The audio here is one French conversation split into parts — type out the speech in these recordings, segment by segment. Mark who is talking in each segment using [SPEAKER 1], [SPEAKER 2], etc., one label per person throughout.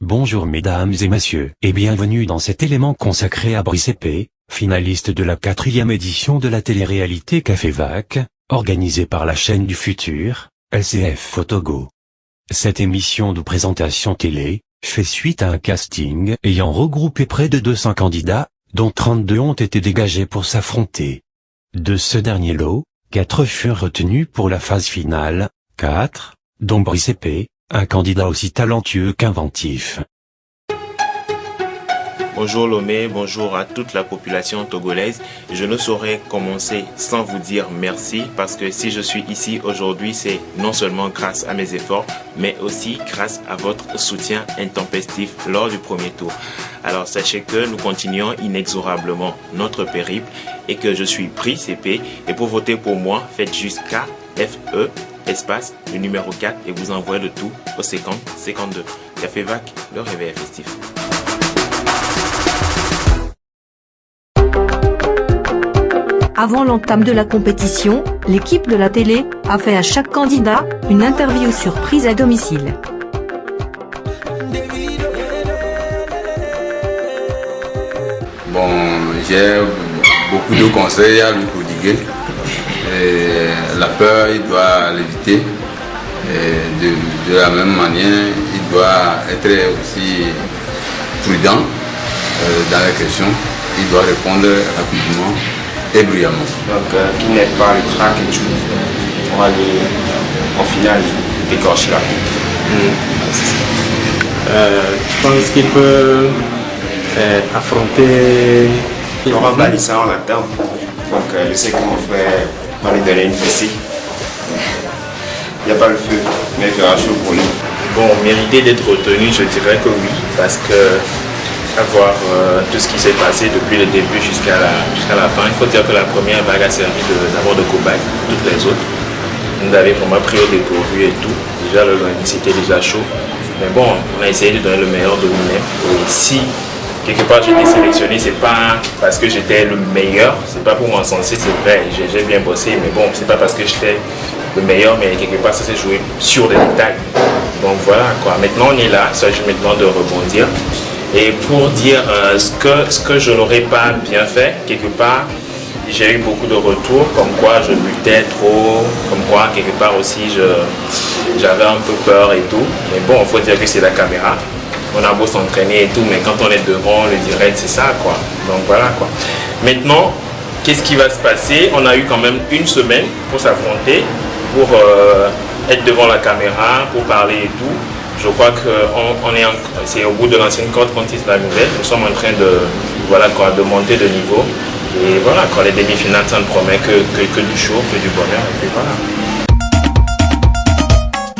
[SPEAKER 1] Bonjour mesdames et messieurs, et bienvenue dans cet élément consacré à Brice Épée, finaliste de la 4e édition de la télé-réalité Café Vac, organisée par la chaîne du futur, LCF Togo. Cette émission de présentation télé, fait suite à un casting ayant regroupé près de 200 candidats, dont 32 ont été dégagés pour s'affronter. De ce dernier lot, 4 furent retenus pour la phase finale, 4, dont Brice Épée, un candidat aussi talentueux qu'inventif.
[SPEAKER 2] Bonjour Lomé, bonjour à toute la population togolaise. Je ne saurais commencer sans vous dire merci parce que si je suis ici aujourd'hui, c'est non seulement grâce à mes efforts, mais aussi grâce à votre soutien intempestif lors du premier tour. Alors sachez que nous continuons inexorablement notre périple et que je suis Brice Épée. Et pour voter pour moi, faites juste KFE espace le numéro 4 et vous envoyez le tout au 50-52. Café Vac, le réveil festif.
[SPEAKER 3] Avant l'entame de la compétition, l'équipe de la télé a fait à chaque candidat une interview surprise à domicile.
[SPEAKER 4] Bon, j'ai beaucoup de conseils à lui prodiguer. La peur, il doit l'éviter. De la même manière, il doit être aussi prudent dans les questions. Il doit répondre rapidement et brillamment.
[SPEAKER 5] Donc, qui n'aide pas le trac et tout, on va aller en finale décrocher la coupe.
[SPEAKER 6] Je pense qu'il peut affronter.
[SPEAKER 5] On va balayer ça en attend. Donc, je sais que mon frère va lui donner une fessée. Il n'y a pas le feu, mais il fera chaud pour lui.
[SPEAKER 2] Bon, mériter d'être retenu, je dirais que oui, parce que avoir tout ce qui s'est passé depuis le début jusqu'à la fin. Il faut dire que la première vague a servi d'abord de cobaye, toutes les autres. Nous avait vraiment pris au dépourvu et tout. Déjà, le lundi, c'était déjà chaud. Mais bon, on a essayé de donner le meilleur de nous-mêmes. Et si, quelque part, j'ai été sélectionné, c'est pas parce que j'étais le meilleur, c'est pas pour m'encenser, c'est vrai, j'ai bien bossé, mais bon, c'est pas parce que j'étais le meilleur, mais quelque part, ça s'est joué sur les détails. Donc voilà, quoi. Maintenant, on est là, il s'agit maintenant de rebondir. Et pour dire ce que je n'aurais pas bien fait, quelque part, j'ai eu beaucoup de retours, comme quoi je luttais trop, comme quoi quelque part aussi j'avais un peu peur et tout. Mais bon, il faut dire que c'est la caméra. On a beau s'entraîner et tout, mais quand on est devant le direct, c'est ça, quoi. Donc voilà, quoi. Maintenant, qu'est-ce qui va se passer? On a eu quand même une semaine pour s'affronter, pour être devant la caméra, pour parler et tout. Je crois que c'est au bout de l'ancienne corde qu'on tisse la nouvelle. Nous sommes en train de monter de niveau. Et voilà, quand les demi-finales, ça ne promet que du chaud, que du bonheur. Et puis voilà.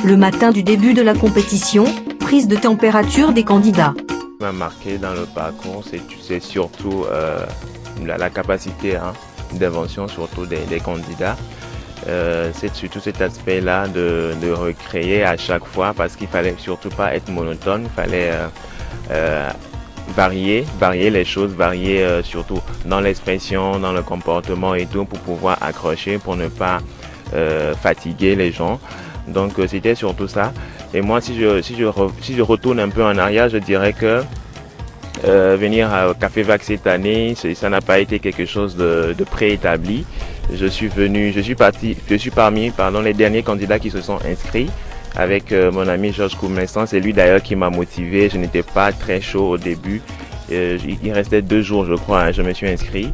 [SPEAKER 3] Le matin du début de la compétition, prise de température des candidats.
[SPEAKER 7] Ce qui m'a marqué dans le parcours, c'est surtout la capacité d'invention surtout des candidats. C'est surtout cet aspect-là de recréer à chaque fois parce qu'il fallait surtout pas être monotone, il fallait varier les choses, varier surtout dans l'expression, dans le comportement et tout pour pouvoir accrocher, pour ne pas fatiguer les gens. Donc c'était surtout ça. Et moi si je retourne un peu en arrière, je dirais que venir au Café Vac cette année, ça n'a pas été quelque chose de préétabli. Je suis parmi les derniers candidats qui se sont inscrits avec mon ami Georges Koumestan. C'est lui d'ailleurs qui m'a motivé. Je n'étais pas très chaud au début. Il restait 2 jours, je crois, je me suis inscrit.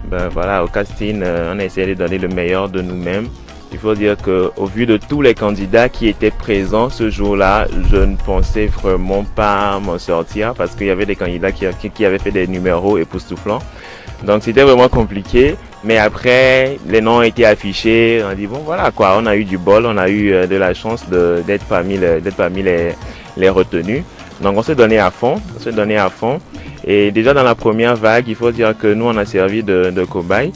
[SPEAKER 7] Ben voilà, au casting, on a essayé de donner le meilleur de nous-mêmes. Il faut dire qu'au vu de tous les candidats qui étaient présents ce jour-là, je ne pensais vraiment pas m'en sortir parce qu'il y avait des candidats qui avaient fait des numéros époustouflants. Donc c'était vraiment compliqué. Mais après, les noms ont été affichés. On a dit bon voilà quoi, on a eu du bol, on a eu de la chance d'être parmi les retenus. Donc on s'est donné à fond, Et déjà dans la première vague, il faut dire que nous on a servi de cobaye.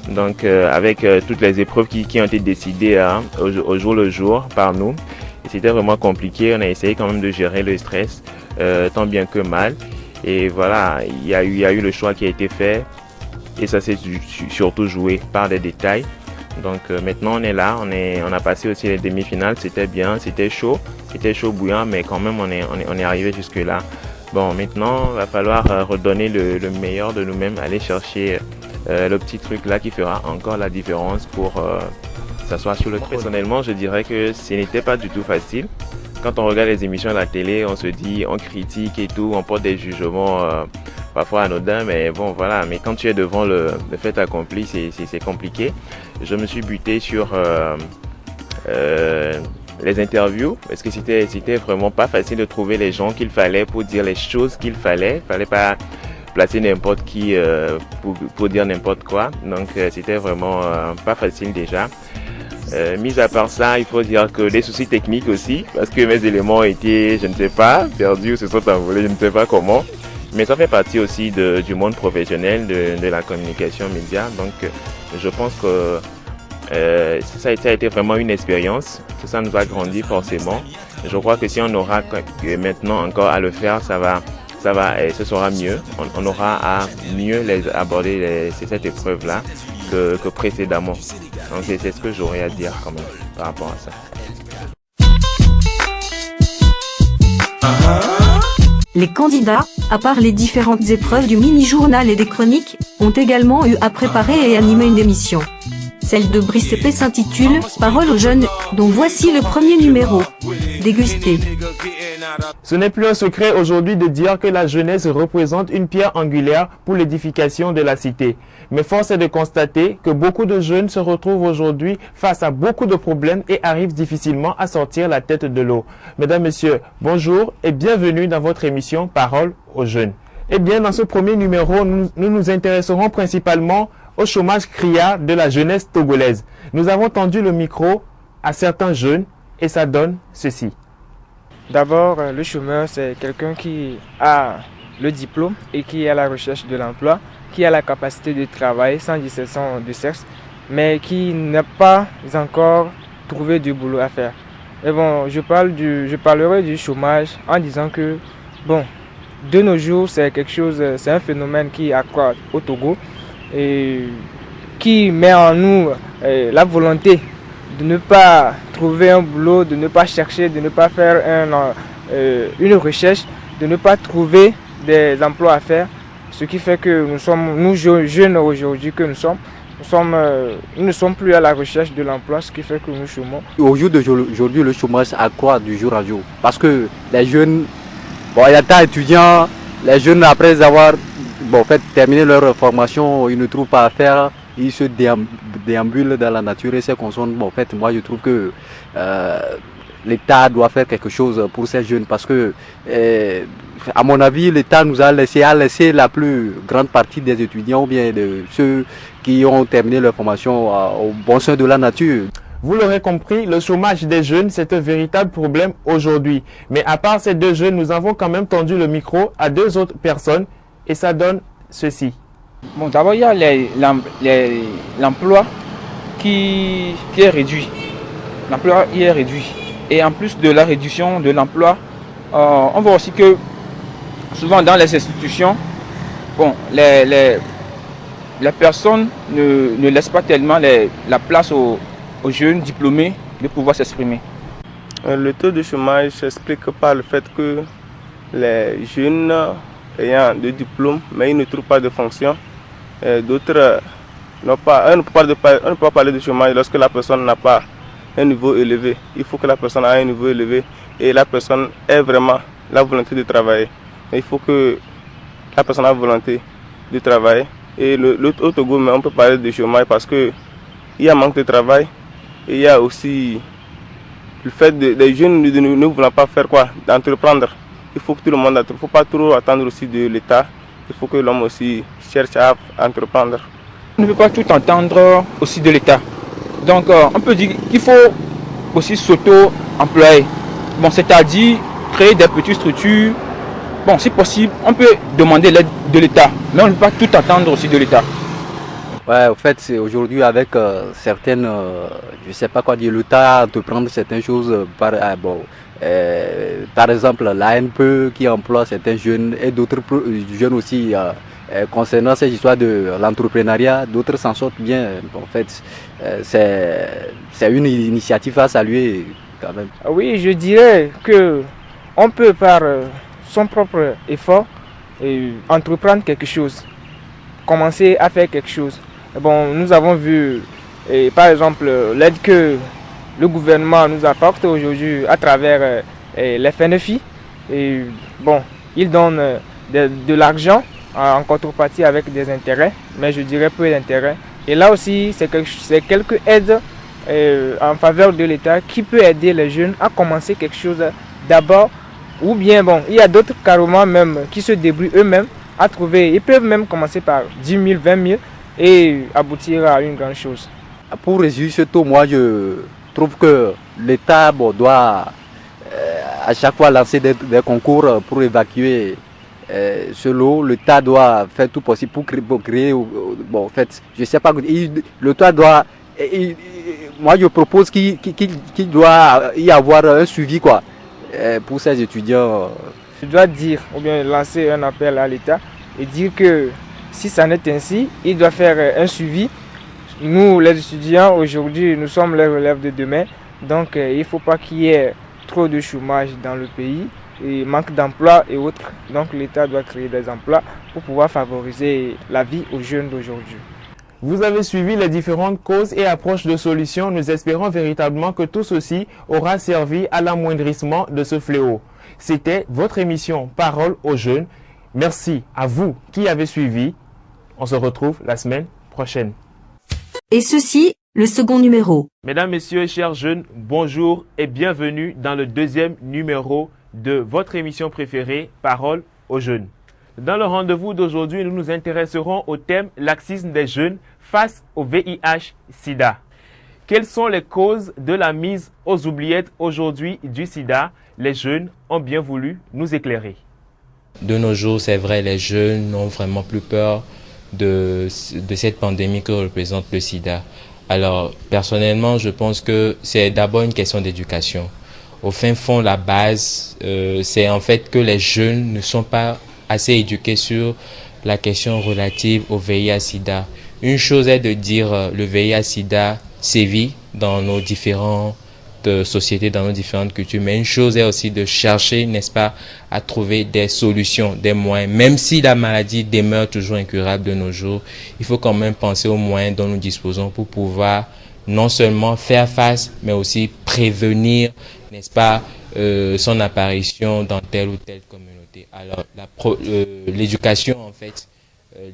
[SPEAKER 7] Donc avec toutes les épreuves qui ont été décidées au jour le jour par nous. Et c'était vraiment compliqué. On a essayé quand même de gérer le stress tant bien que mal. Et voilà, il y a eu le choix qui a été fait. Et ça s'est surtout joué par des détails. Donc maintenant on est là, on a passé aussi les demi-finales, c'était bien, c'était chaud bouillant, mais quand même on est arrivé jusque là. Bon, maintenant il va falloir redonner le meilleur de nous-mêmes, aller chercher le petit truc là qui fera encore la différence pour s'asseoir sur le trône. Personnellement, je dirais que ce n'était pas du tout facile. Quand on regarde les émissions à la télé, on se dit, on critique et tout, on porte des jugements parfois anodins, mais bon voilà. Mais quand tu es devant le fait accompli, c'est compliqué. Je me suis buté sur les interviews parce que c'était vraiment pas facile de trouver les gens qu'il fallait pour dire les choses qu'il fallait. Fallait pas placer n'importe qui pour dire n'importe quoi. Donc c'était vraiment pas facile déjà. Mis à part ça, il faut dire que des soucis techniques aussi, parce que mes éléments ont été, je ne sais pas, perdus ou se sont envolés, je ne sais pas comment. Mais ça fait partie aussi du monde professionnel, de la communication média. Donc je pense que ça a été vraiment une expérience. Ça nous a grandi forcément. Je crois que si on aura maintenant encore à le faire, ce sera mieux. On aura à mieux aborder cette épreuve-là que précédemment. Donc c'est ce que j'aurais à dire quand même par rapport à ça.
[SPEAKER 3] Les candidats, à part les différentes épreuves du mini-journal et des chroniques, ont également eu à préparer et animer une émission. Celle de Brice Épée s'intitule « Parole aux jeunes », dont voici le premier numéro. Dégustez.
[SPEAKER 6] Ce n'est plus un secret aujourd'hui de dire que la jeunesse représente une pierre angulaire pour l'édification de la cité. Mais force est de constater que beaucoup de jeunes se retrouvent aujourd'hui face à beaucoup de problèmes et arrivent difficilement à sortir la tête de l'eau. Mesdames, Messieurs, bonjour et bienvenue dans votre émission Parole aux jeunes. Eh bien, dans ce premier numéro, nous nous intéresserons principalement au chômage criard de la jeunesse togolaise. Nous avons tendu le micro à certains jeunes et ça donne ceci.
[SPEAKER 8] D'abord, le chômeur, c'est quelqu'un qui a le diplôme et qui est à la recherche de l'emploi, qui a la capacité de travailler sans distinction de sexe, mais qui n'a pas encore trouvé du boulot à faire. Et bon, je parlerai du chômage en disant que, bon, de nos jours, c'est un phénomène qui accroît au Togo et qui met en nous la volonté de ne pas trouver un boulot, de ne pas chercher, de ne pas faire une recherche, de ne pas trouver des emplois à faire. Ce qui fait que nous jeunes aujourd'hui que nous ne sommes plus à la recherche de l'emploi, ce qui fait que nous chômons.
[SPEAKER 9] Au jour d'aujourd'hui, le chômage accroît du jour à jour. Parce que les jeunes, il y a tant d'étudiants, les jeunes après avoir terminé leur formation, ils ne trouvent pas à faire. Ils se déambulent dans la nature et se concentrent. Moi je trouve que l'État doit faire quelque chose pour ces jeunes parce que, à mon avis, l'État nous a laissé la plus grande partie des étudiants ou bien de ceux qui ont terminé leur formation au bon sein de la nature.
[SPEAKER 6] Vous l'aurez compris, le chômage des jeunes, c'est un véritable problème aujourd'hui. Mais à part ces deux jeunes, nous avons quand même tendu le micro à deux autres personnes et ça donne ceci.
[SPEAKER 10] Bon, d'abord, il y a l'emploi qui est réduit. L'emploi est réduit. Et en plus de la réduction de l'emploi, on voit aussi que souvent dans les institutions, bon, les personnes ne laissent pas tellement la place aux jeunes diplômés de pouvoir s'exprimer.
[SPEAKER 11] Le taux de chômage s'explique par le fait que les jeunes ayant des diplômes, mais ils ne trouvent pas de fonction. D'autres n'ont pas. On ne peut pas parler de chômage lorsque la personne n'a pas un niveau élevé. Il faut que la personne ait un niveau élevé et la personne ait vraiment la volonté de travailler. Il faut que la personne ait la volonté de travailler. Et au Togo, on peut parler de chômage parce qu'il y a manque de travail et il y a aussi le fait des jeunes ne voulant pas faire quoi, d'entreprendre. Il faut que tout le monde, il ne faut pas trop attendre aussi de l'État. Il faut que l'homme aussi cherche à entreprendre.
[SPEAKER 10] On ne peut pas tout entendre aussi de l'État. Donc on peut dire qu'il faut aussi s'auto-employer. Bon, c'est-à-dire créer des petites structures. Bon, si possible, on peut demander l'aide de l'État, mais on ne peut pas tout attendre aussi de l'État.
[SPEAKER 9] Ouais, en fait, c'est aujourd'hui avec certaines, je ne sais pas quoi dire, l'État entreprendre certaines choses par exemple l'ANPE qui emploie certains jeunes et d'autres jeunes aussi concernant cette histoire de l'entrepreneuriat, d'autres s'en sortent bien. En fait, c'est une initiative à saluer quand même.
[SPEAKER 8] Oui, je dirais que on peut par son propre effort entreprendre quelque chose, commencer à faire quelque chose. Bon, nous avons vu, par exemple, l'aide que le gouvernement nous apporte aujourd'hui à travers les FNFI. Et bon, ils donnent de l'argent en contrepartie avec des intérêts, mais je dirais peu d'intérêts. Et là aussi, c'est quelques aides en faveur de l'État qui peut aider les jeunes à commencer quelque chose d'abord. Ou bien, bon, il y a d'autres carrément même qui se débrouillent eux-mêmes à trouver. Ils peuvent même commencer par 10 000, 20 000 et aboutir à une grande chose.
[SPEAKER 9] Pour résumer ce taux, moi je trouve que l'État doit à chaque fois lancer des concours pour évacuer ce lot. L'État doit faire tout possible pour créer bon, en fait, je sais pas, l'État doit, moi je propose qu'il doit y avoir un suivi quoi, pour ces étudiants.
[SPEAKER 8] Je dois dire, ou bien lancer un appel à l'État et dire que si ça n'est ainsi, il doit faire un suivi. Nous, les étudiants, aujourd'hui, nous sommes les relèves de demain. Donc, il ne faut pas qu'il y ait trop de chômage dans le pays, et manque d'emploi et autres. Donc, l'État doit créer des emplois pour pouvoir favoriser la vie aux jeunes d'aujourd'hui.
[SPEAKER 6] Vous avez suivi les différentes causes et approches de solutions. Nous espérons véritablement que tout ceci aura servi à l'amoindrissement de ce fléau. C'était votre émission Parole aux jeunes. Merci à vous qui avez suivi. On se retrouve la semaine prochaine.
[SPEAKER 3] Et ceci, le second numéro.
[SPEAKER 6] Mesdames, Messieurs, chers jeunes, bonjour et bienvenue dans le deuxième numéro de votre émission préférée, Parole aux jeunes. Dans le rendez-vous d'aujourd'hui, nous nous intéresserons au thème « Laxisme des jeunes face au VIH-Sida ». Quelles sont les causes de la mise aux oubliettes aujourd'hui du sida? Les jeunes ont bien voulu nous éclairer.
[SPEAKER 12] De nos jours, c'est vrai, les jeunes n'ont vraiment plus peur de cette pandémie que représente le sida. Alors, personnellement, je pense que c'est d'abord une question d'éducation. Au fin fond, la base, c'est en fait que les jeunes ne sont pas assez éduqués sur la question relative au VIH-Sida. Une chose est de dire le VIH-Sida sévit dans nos différentes sociétés, dans nos différentes cultures, mais une chose est aussi de chercher, n'est-ce pas, à trouver des solutions, des moyens. Même si la maladie demeure toujours incurable de nos jours, il faut quand même penser aux moyens dont nous disposons pour pouvoir non seulement faire face, mais aussi prévenir, n'est-ce pas, son apparition dans telle ou telle communauté. Alors, l'éducation, en fait,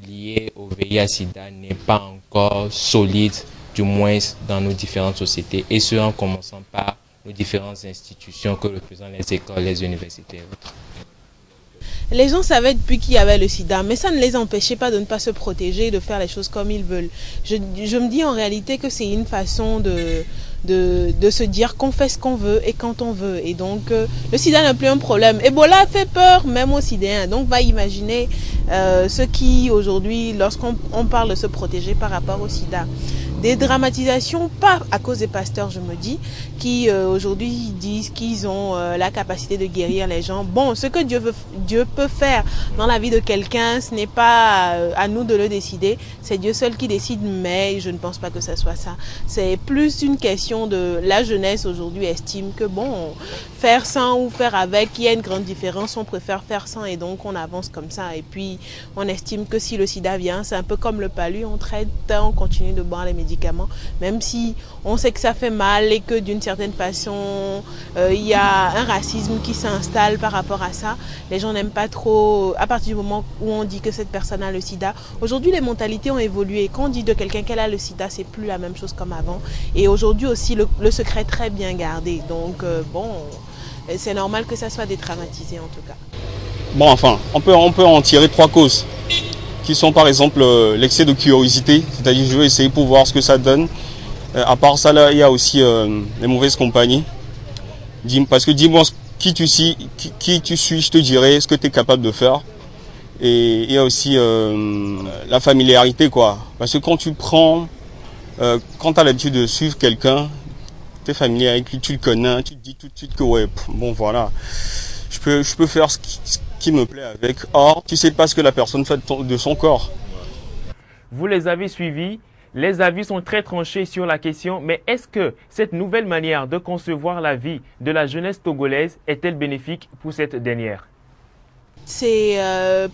[SPEAKER 12] liée au VIH-Sida n'est pas encore solide, du moins dans nos différentes sociétés, et ce en commençant par nos différentes institutions que représentent les écoles, les universités et autres.
[SPEAKER 13] Les gens savaient depuis qu'il y avait le sida, mais ça ne les empêchait pas de ne pas se protéger et de faire les choses comme ils veulent. Je me dis en réalité que c'est une façon de se dire qu'on fait ce qu'on veut et quand on veut. Et donc, le sida n'est plus un problème. Ebola fait peur même aux sidéens. Donc, va imaginer ceux qui, aujourd'hui, lorsqu'on parle de se protéger par rapport au sida, des dramatisations, pas à cause des pasteurs, je me dis, qui aujourd'hui disent qu'ils ont la capacité de guérir les gens. Bon, ce que Dieu peut faire dans la vie de quelqu'un, ce n'est pas à nous de le décider, c'est Dieu seul qui décide, mais je ne pense pas que ce soit ça. C'est plus une question de la jeunesse aujourd'hui estime que bon, faire sans ou faire avec, il y a une grande différence, on préfère faire sans et donc on avance comme ça. Et puis on estime que si le sida vient, c'est un peu comme le palu, on traite, on continue de boire les médicaments, même si on sait que ça fait mal et que d'une certaine façon, il y a un racisme qui s'installe par rapport à ça. Les gens n'aiment pas trop, à partir du moment où on dit que cette personne a le sida. Aujourd'hui, les mentalités ont évolué. Quand on dit de quelqu'un qu'elle a le sida, c'est plus la même chose comme avant. Et aujourd'hui aussi, le secret est très bien gardé. Donc, bon, c'est normal que ça soit détraumatisé en tout cas.
[SPEAKER 14] Bon, enfin, on peut en tirer 3 causes. Qui sont par exemple l'excès de curiosité, c'est-à-dire je veux essayer pour voir ce que ça donne. À part ça, là, il y a aussi les mauvaises compagnies. Parce que dis-moi qui tu suis, je te dirai ce que tu es capable de faire. Et il y a aussi la familiarité, quoi. Parce que quand tu as l'habitude de suivre quelqu'un, tu es familier avec lui, tu le connais, tu te dis tout de suite que ouais, bon voilà. je peux faire ce qui me plaît avec. Or, tu sais pas ce que la personne fait de son corps.
[SPEAKER 6] Vous les avez suivis. Les avis sont très tranchés sur la question, mais est-ce que cette nouvelle manière de concevoir la vie de la jeunesse togolaise est-elle bénéfique pour cette dernière?
[SPEAKER 13] C'est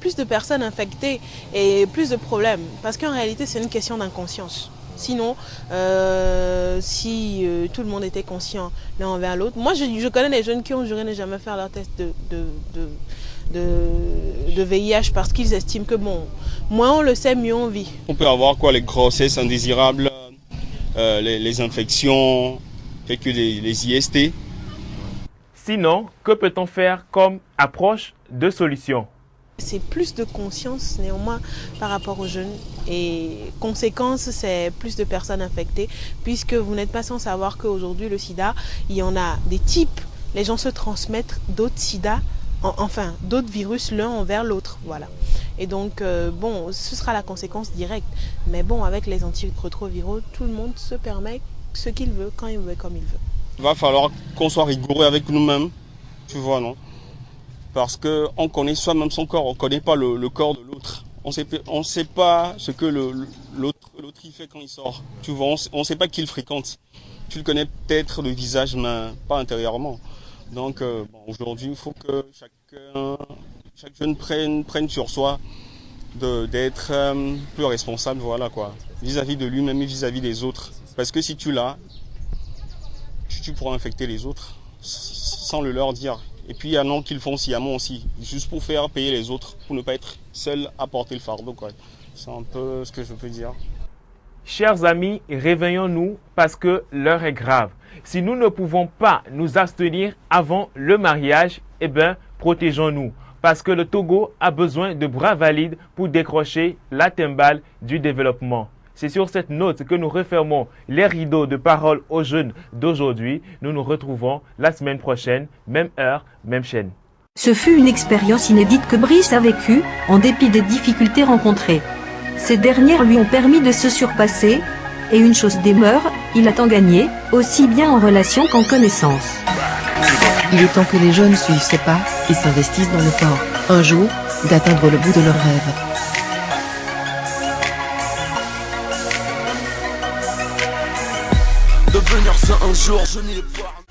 [SPEAKER 13] plus de personnes infectées et plus de problèmes, parce qu'en réalité c'est une question d'inconscience. Sinon, si tout le monde était conscient l'un envers l'autre, moi je connais des jeunes qui ont juré ne jamais faire leur test de VIH parce qu'ils estiment que bon, moins on le sait, mieux on vit.
[SPEAKER 14] On peut avoir quoi, les grossesses indésirables, les infections, telles que les IST.
[SPEAKER 6] Sinon, que peut-on faire comme approche de solution?
[SPEAKER 13] C'est plus de conscience néanmoins par rapport aux jeunes et conséquence c'est plus de personnes infectées puisque vous n'êtes pas sans savoir qu'aujourd'hui le sida, il y en a des types, les gens se transmettent d'autres sida, enfin d'autres virus l'un envers l'autre, voilà. Et donc bon, ce sera la conséquence directe, mais bon avec les antirétroviraux, tout le monde se permet ce qu'il veut, quand il veut, comme il veut.
[SPEAKER 14] Il va falloir qu'on soit rigoureux avec nous-mêmes, tu vois, non? Parce qu'on connaît soi-même son corps, on ne connaît pas le corps de l'autre. On ne sait pas ce que l'autre il fait quand il sort. Tu vois, on ne sait pas qui il fréquente. Tu le connais peut-être le visage, mais pas intérieurement. Donc aujourd'hui, il faut que chaque jeune prenne sur soi d'être plus responsable, voilà quoi, vis-à-vis de lui-même et vis-à-vis des autres. Parce que si tu l'as, tu pourras infecter les autres sans le leur dire. Et puis il y en a qui le font sciemment aussi, juste pour faire payer les autres, pour ne pas être seul à porter le fardeau, quoi. C'est un peu ce que je peux dire.
[SPEAKER 6] Chers amis, réveillons-nous parce que l'heure est grave. Si nous ne pouvons pas nous abstenir avant le mariage, eh bien, protégeons-nous. Parce que le Togo a besoin de bras valides pour décrocher la timbale du développement. C'est sur cette note que nous refermons les rideaux de parole aux jeunes d'aujourd'hui. Nous nous retrouvons la semaine prochaine, même heure, même chaîne.
[SPEAKER 3] Ce fut une expérience inédite que Brice a vécue, en dépit des difficultés rencontrées. Ces dernières lui ont permis de se surpasser, et une chose demeure, il a tant gagné, aussi bien en relation qu'en connaissance.
[SPEAKER 15] Il est temps que les jeunes suivent ses pas, et s'investissent dans l'effort, un jour, d'atteindre le bout de leurs rêves.
[SPEAKER 16] Devenir ça un jour, je n'y ai pas.